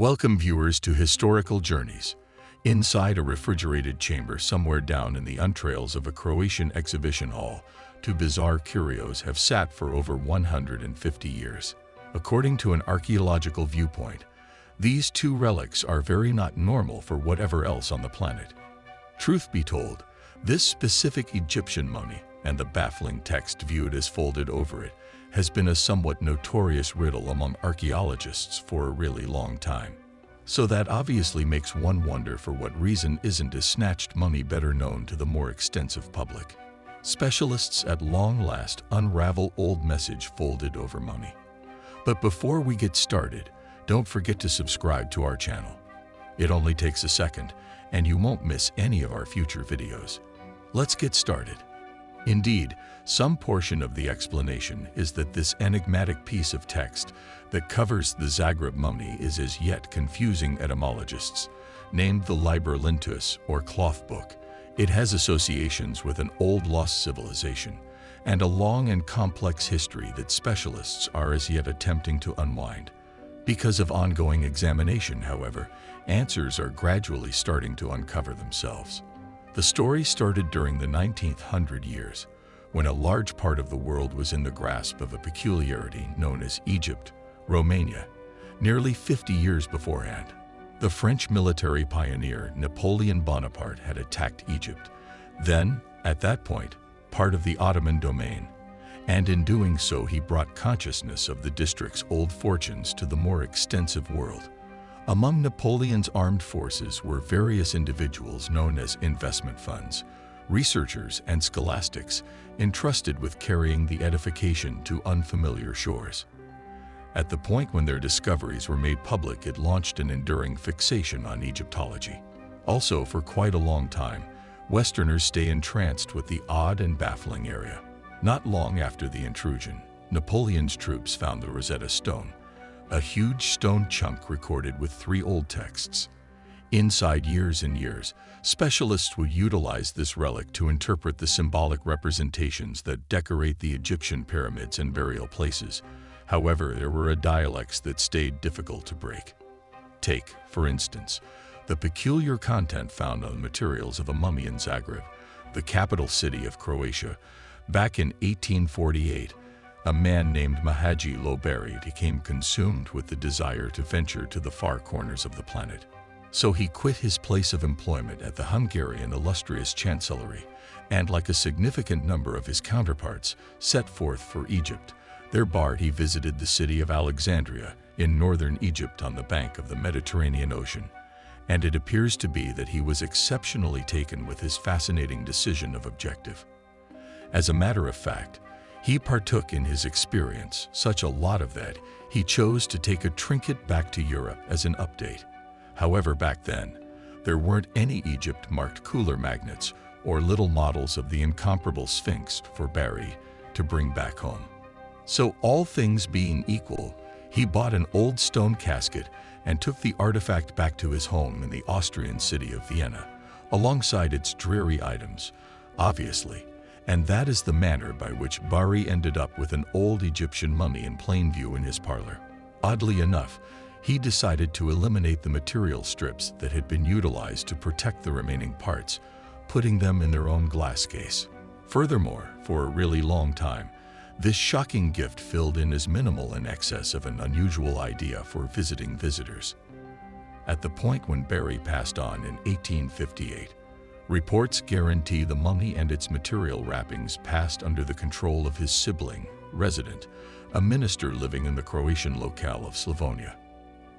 Welcome viewers to Historical Journeys. Inside a refrigerated chamber somewhere down in the entrails of a Croatian exhibition hall, two bizarre curios have sat for over 150 years. According to an archaeological viewpoint, these two relics are very not normal for whatever else on the planet. Truth be told, this specific Egyptian mummy and the baffling text viewed as folded over it has been a somewhat notorious riddle among archaeologists for a really long time. So that obviously makes one wonder for what reason isn't a snatched mummy better known to the more extensive public. Specialists at long last unravel old message folded over mummy. But before we get started, don't forget to subscribe to our channel. It only takes a second, and you won't miss any of our future videos. Let's get started. Indeed, some portion of the explanation is that this enigmatic piece of text that covers the Zagreb mummy is as yet confusing etymologists. Named the Liber Lintus, or cloth book, it has associations with an old lost civilization and a long and complex history that specialists are as yet attempting to unwind. Because of ongoing examination, however, answers are gradually starting to uncover themselves. The story started during the 1900 years, when a large part of the world was in the grasp of a peculiarity known as Egypt, Romania, nearly 50 years beforehand. The French military pioneer Napoleon Bonaparte had attacked Egypt, then, at that point, part of the Ottoman domain, and in doing so he brought consciousness of the district's old fortunes to the more extensive world. Among Napoleon's armed forces were various individuals known as investment funds, researchers and scholastics entrusted with carrying the edification to unfamiliar shores. At the point when their discoveries were made public, it launched an enduring fixation on Egyptology. Also, for quite a long time, Westerners stay entranced with the odd and baffling area. Not long after the intrusion, Napoleon's troops found the Rosetta Stone, a huge stone chunk recorded with 3 old texts. Inside years and years, specialists would utilize this relic to interpret the symbolic representations that decorate the Egyptian pyramids and burial places. However, there were dialects that stayed difficult to break. Take, for instance, the peculiar content found on the materials of a mummy in Zagreb, the capital city of Croatia. Back in 1848, a man named Mahaji Loberi became consumed with the desire to venture to the far corners of the planet. So he quit his place of employment at the Hungarian illustrious chancellery and, like a significant number of his counterparts, set forth for Egypt. There he visited the city of Alexandria in northern Egypt on the bank of the Mediterranean Ocean, and it appears to be that he was exceptionally taken with his fascinating decision of objective. As a matter of fact, he partook in his experience such a lot of that he chose to take a trinket back to Europe as an update. However, back then, there weren't any Egypt-marked cooler magnets or little models of the incomparable Sphinx for Barry to bring back home. So, all things being equal, he bought an old stone casket and took the artifact back to his home in the Austrian city of Vienna, alongside its dreary items, obviously. And that is the manner by which Bari ended up with an old Egyptian mummy in plain view in his parlor. Oddly enough, he decided to eliminate the material strips that had been utilized to protect the remaining parts, putting them in their own glass case. Furthermore, for a really long time, this shocking gift filled in as minimal in excess of an unusual idea for visiting visitors. At the point when Barry passed on in 1858, reports guarantee the mummy and its material wrappings passed under the control of his sibling, resident, a minister living in the Croatian locale of Slavonia.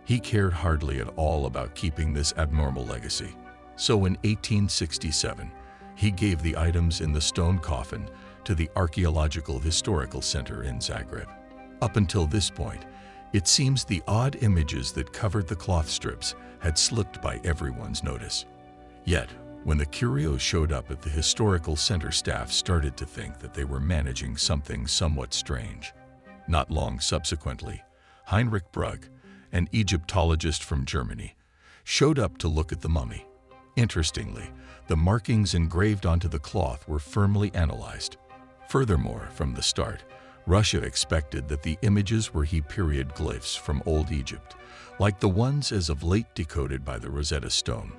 He cared hardly at all about keeping this abnormal legacy. So in 1867, he gave the items in the stone coffin to the Archaeological Historical Center in Zagreb. Up until this point, it seems the odd images that covered the cloth strips had slipped by everyone's notice. Yet, when the curios showed up at the historical center, staff started to think that they were managing something somewhat strange. Not long subsequently, Heinrich Brugg, an Egyptologist from Germany, showed up to look at the mummy. Interestingly, the markings engraved onto the cloth were firmly analyzed. Furthermore, from the start, Russia expected that the images were period glyphs from Old Egypt, like the ones as of late decoded by the Rosetta Stone.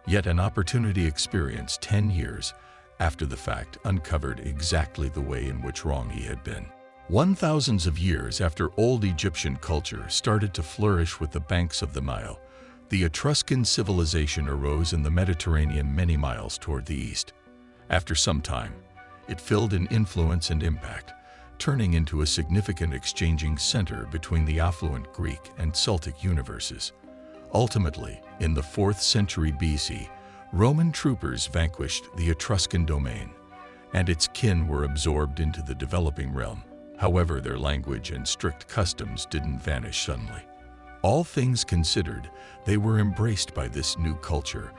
Yet an opportunity experience 10 years after the fact uncovered exactly the way in which wrong he had been. Thousands of years after Old Egyptian culture started to flourish with the banks of the Nile, the Etruscan civilization arose in the Mediterranean many miles toward the east. After some time, it filled in influence and impact, turning into a significant exchanging center between the affluent Greek and Celtic universes. Ultimately, in the 4th century BC, Roman troopers vanquished the Etruscan domain, and its kin were absorbed into the developing realm. However, their language and strict customs didn't vanish suddenly. All things considered, they were embraced by this new culture,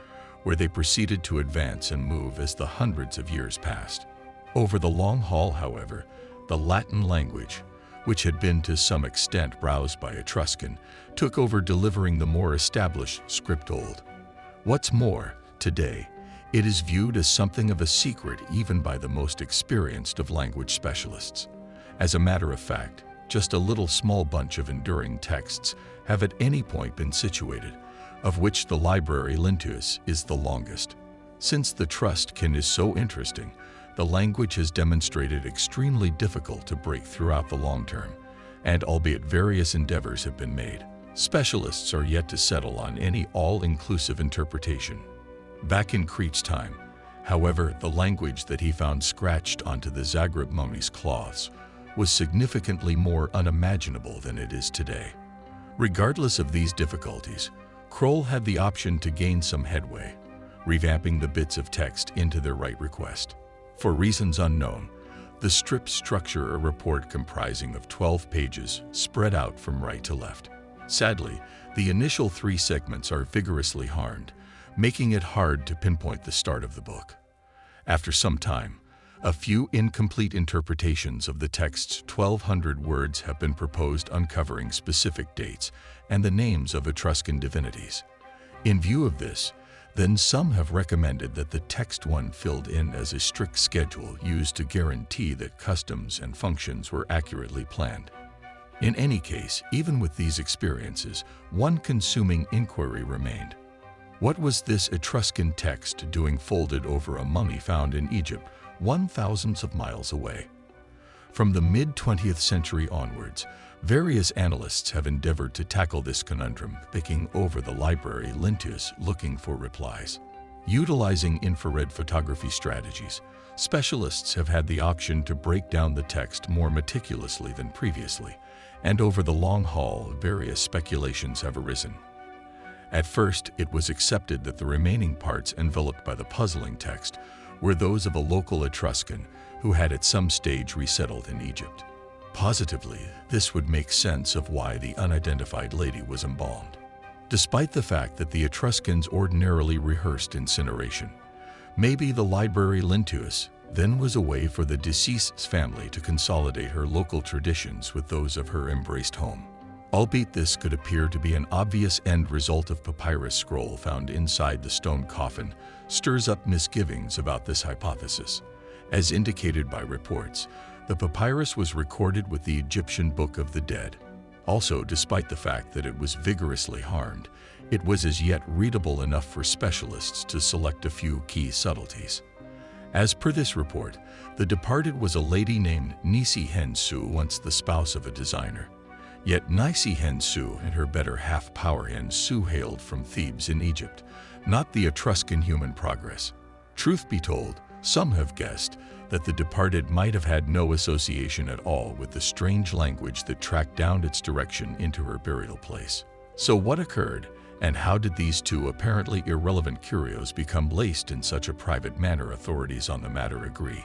where they proceeded to advance and move as the hundreds of years passed. Over the long haul, however, the Latin language, which had been to some extent browsed by Etruscan, took over, delivering the more established script old. What's more, today, it is viewed as something of a secret even by the most experienced of language specialists. As a matter of fact, just a little small bunch of enduring texts have at any point been situated, of which the library Lintuis is the longest. Since the Etruscan is so interesting, the language has demonstrated extremely difficult to break throughout the long term, and albeit various endeavors have been made, specialists are yet to settle on any all-inclusive interpretation. Back in Crete's time, however, the language that he found scratched onto the Zagreb mummy's cloths was significantly more unimaginable than it is today. Regardless of these difficulties, Kroll had the option to gain some headway, revamping the bits of text into their right request. For reasons unknown, the stripped structure a report comprising of 12 pages spread out from right to left. Sadly, the initial 3 segments are vigorously harmed, making it hard to pinpoint the start of the book. After some time, a few incomplete interpretations of the text's 1,200 words have been proposed, uncovering specific dates and the names of Etruscan divinities. In view of this, then some have recommended that the text one filled in as a strict schedule used to guarantee that customs and functions were accurately planned. In any case, even with these experiences, one consuming inquiry remained. What was this Etruscan text doing folded over a mummy found in Egypt, thousands of miles away? From the mid-20th century onwards, various analysts have endeavored to tackle this conundrum, picking over the library Lintuis looking for replies. Utilizing infrared photography strategies, specialists have had the option to break down the text more meticulously than previously, and over the long haul, various speculations have arisen. At first, it was accepted that the remaining parts enveloped by the puzzling text were those of a local Etruscan who had at some stage resettled in Egypt. Positively, this would make sense of why the unidentified lady was embalmed. Despite the fact that the Etruscans ordinarily rehearsed incineration, maybe the library Lintuis then was a way for the deceased's family to consolidate her local traditions with those of her embraced home. Albeit this could appear to be an obvious end result of papyrus scroll found inside the stone coffin, stirs up misgivings about this hypothesis. As indicated by reports, the papyrus was recorded with the Egyptian Book of the Dead. Also, despite the fact that it was vigorously harmed, it was as yet readable enough for specialists to select a few key subtleties. As per this report, the departed was a lady named Nisi Hensu, once the spouse of a designer. Yet Nisi Hensu and her better half Power Hensu hailed from Thebes in Egypt, not the Etruscan human progress. Truth be told, some have guessed that the departed might have had no association at all with the strange language that tracked down its direction into her burial place. So what occurred, and how did these two apparently irrelevant curios become laced in such a private manner? Authorities on the matter agree.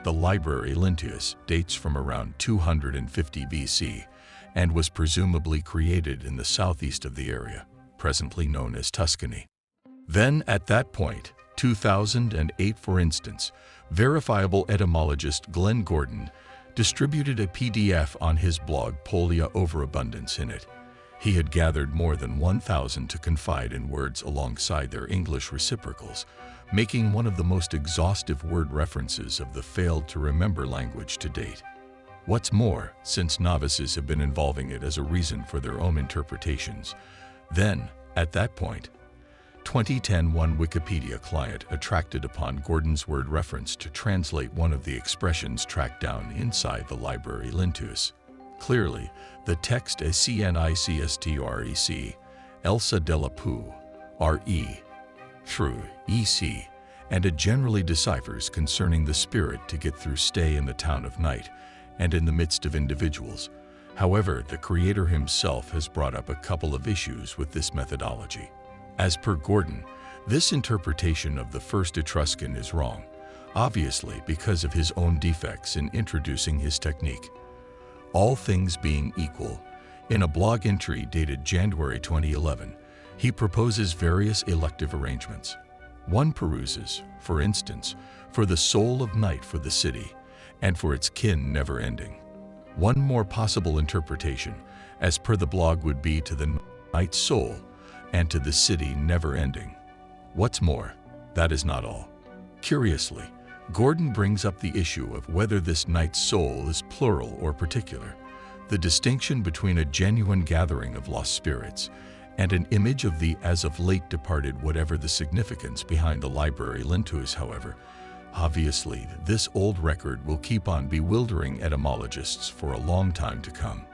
The library Lintuis dates from around 250 BC and was presumably created in the southeast of the area, presently known as Tuscany. Then, at that point, 2008 for instance, verifiable etymologist Glenn Gordon distributed a PDF on his blog Polia Overabundance. In it, he had gathered more than 1,000 to confide in words alongside their English reciprocals, making one of the most exhaustive word references of the failed-to-remember language to date. What's more, since novices have been involving it as a reason for their own interpretations, then, at that point, 2010 one Wikipedia client attracted upon Gordon's word reference to translate one of the expressions tracked down inside the library Lintus. Clearly, the text is CNICSTREC, Elsa de la Poo, R.E. through E.C., and it generally deciphers concerning the spirit to get through stay in the town of night and in the midst of individuals. However, the creator himself has brought up a couple of issues with this methodology. As per Gordon, this interpretation of the first Etruscan is wrong, obviously because of his own defects in introducing his technique. All things being equal, in a blog entry dated January 2011, he proposes various elective arrangements. One peruses, for instance, for the soul of night for the city, and for its kin never ending. One more possible interpretation, as per the blog, would be to the night soul, and to the city never ending. What's more, that is not all. Curiously, Gordon brings up the issue of whether this night soul is plural or particular, the distinction between a genuine gathering of lost spirits and an image of the as of late departed. Whatever the significance behind the library Lintus, however, obviously this old record will keep on bewildering etymologists for a long time to come.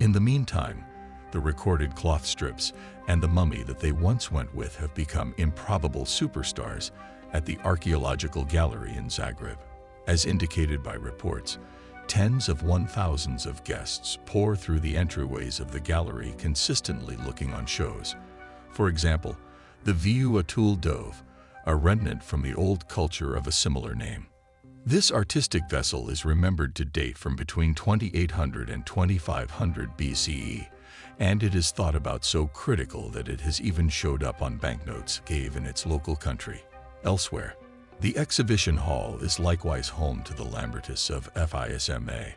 In the meantime, the recorded cloth strips and the mummy that they once went with have become improbable superstars at the Archaeological Gallery in Zagreb. As indicated by reports, tens of thousands of guests pour through the entryways of the gallery consistently looking on shows. For example, the Viu Atul Dove, a remnant from the old culture of a similar name. This artistic vessel is remembered to date from between 2800 and 2500 BCE, and it is thought about so critical that it has even showed up on banknotes gave in its local country. Elsewhere, the exhibition hall is likewise home to the Lambertus of Fisma,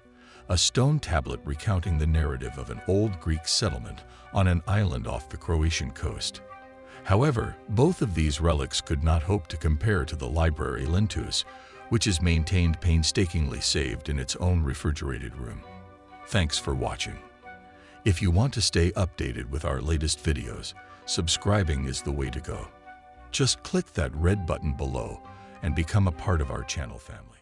a stone tablet recounting the narrative of an old Greek settlement on an island off the Croatian coast. However, both of these relics could not hope to compare to the library Lintus, which is maintained painstakingly saved in its own refrigerated room. Thanks for watching. If you want to stay updated with our latest videos, subscribing is the way to go. Just click that red button below and become a part of our channel family.